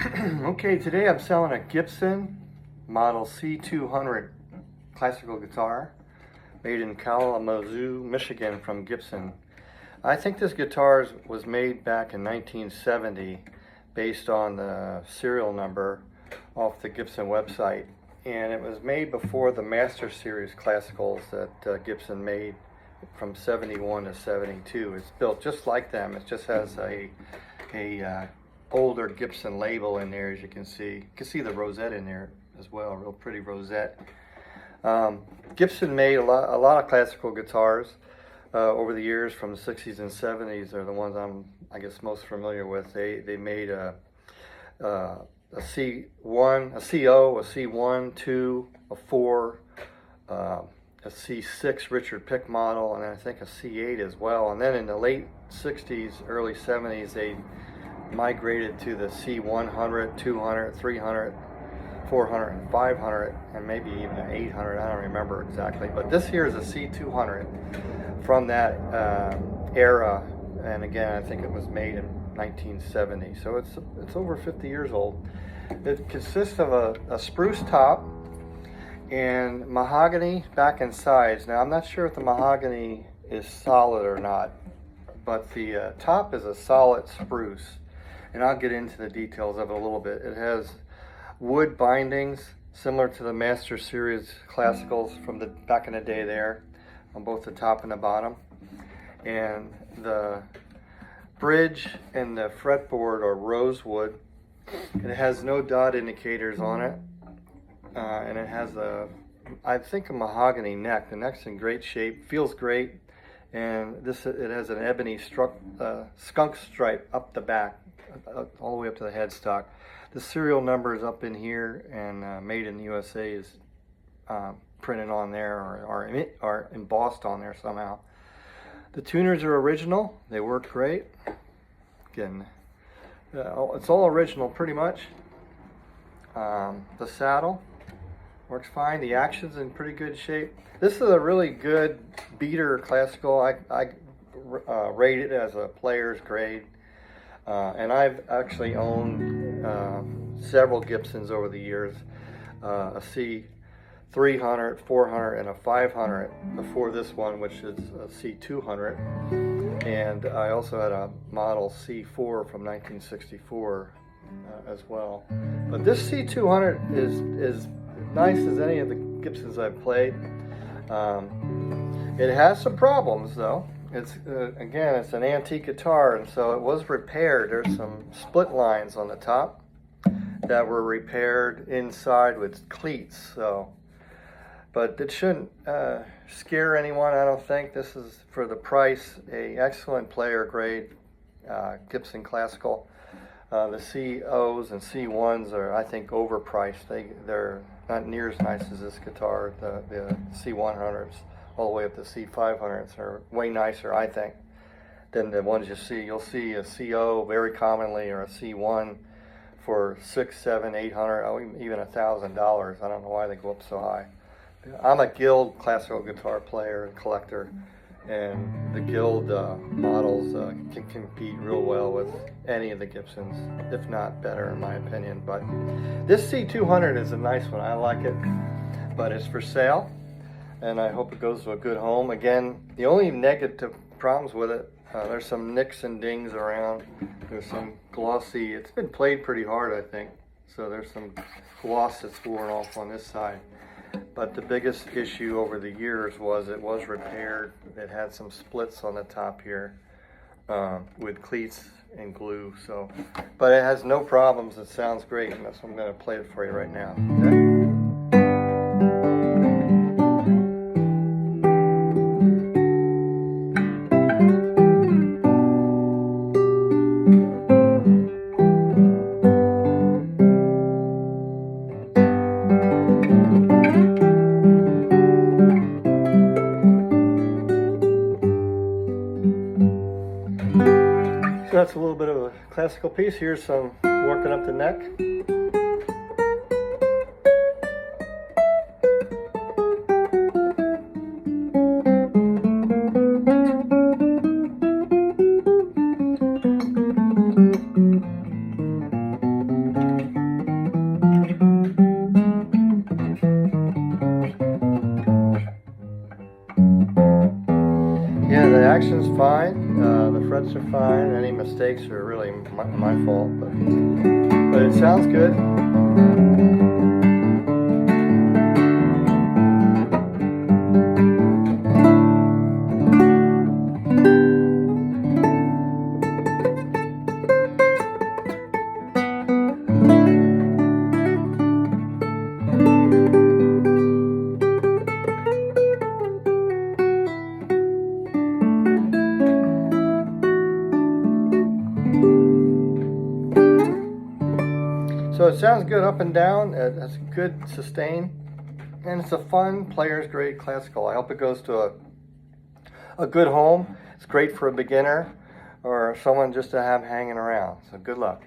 Okay, today I'm selling a Gibson model C200 classical guitar made in Kalamazoo, Michigan from Gibson. I think this guitar was made back in 1970 based on the serial number off the Gibson website, and it was made before the Master Series classicals that Gibson made from 71 to 72. It's built just like them. It just has a older Gibson label in there, as you can see. You can see the rosette in there as well, a real pretty rosette. Gibson made a lot of classical guitars over the years, from the 60s and 70s. Are the ones I guess most familiar with. They made a C1, a CO, a C1, 2, a 4, a C6 Richard Pick model, and I think a C8 as well. And then in the late 60s, early 70s, they migrated to the C100, 200, 300, 400, and 500, and maybe even an 800. I don't remember exactly. But this here is a C200 from that era, and again, I think it was made in 1970. So it's over 50 years old. It consists of a spruce top and mahogany back and sides. Now, I'm not sure if the mahogany is solid or not, but the top is a solid spruce, and I'll get into the details of it a little bit. It has wood bindings similar to the Master Series classicals from the back in the day there, on both the top and the bottom. And the bridge and the fretboard are rosewood. It has no dot indicators on it, and it has I think a mahogany neck. The neck's in great shape, feels great, and it has an ebony skunk stripe up the back, all the way up to the headstock. The serial number is up in here, and Made in the USA is printed on there, or embossed on there somehow. The tuners are original. They work great. Again, it's all original pretty much. The saddle works fine. The action's in pretty good shape. This is a really good beater classical. I rate it as a player's grade. And I've actually owned several Gibsons over the years, a C300, 400, and a 500 before this one, which is a C200. And I also had a model C4 from 1964 as well. But this C200 is nice as any of the Gibsons I've played. It has some problems though. It's again, it's an antique guitar, and so it was repaired. There's some split lines on the top that were repaired inside with cleats. But it shouldn't scare anyone, I don't think. This is, for the price, a excellent player grade Gibson classical. The COs and C1s are, I think, overpriced. They're not near as nice as this guitar. The C100s all the way up to C500s are way nicer, I think, than the ones you see. You'll see a CO very commonly, or a C1 for $600, $700, $800, even $1,000. I don't know why they go up so high. I'm a Guild classical guitar player and collector, and the Guild models can compete real well with any of the Gibsons, if not better, in my opinion. But this C200 is a nice one. I like it, but it's for sale, and I hope it goes to a good home. Again, the only negative problems with it, there's some nicks and dings around. There's some glossy, it's been played pretty hard, I think, so there's some gloss that's worn off on this side. But the biggest issue over the years was it was repaired. It had some splits on the top here with cleats and glue. But it has no problems. It sounds great, and that's why I'm going to play it for you right now. Okay? So that's a little bit of a classical piece. Here's some working up the neck. fine. The frets are fine. Any mistakes are really my fault, but it sounds good. So it sounds good up and down. It's good sustain, and it's a fun player's grade classical. I hope it goes to a good home. It's great for a beginner or someone just to have hanging around. So good luck.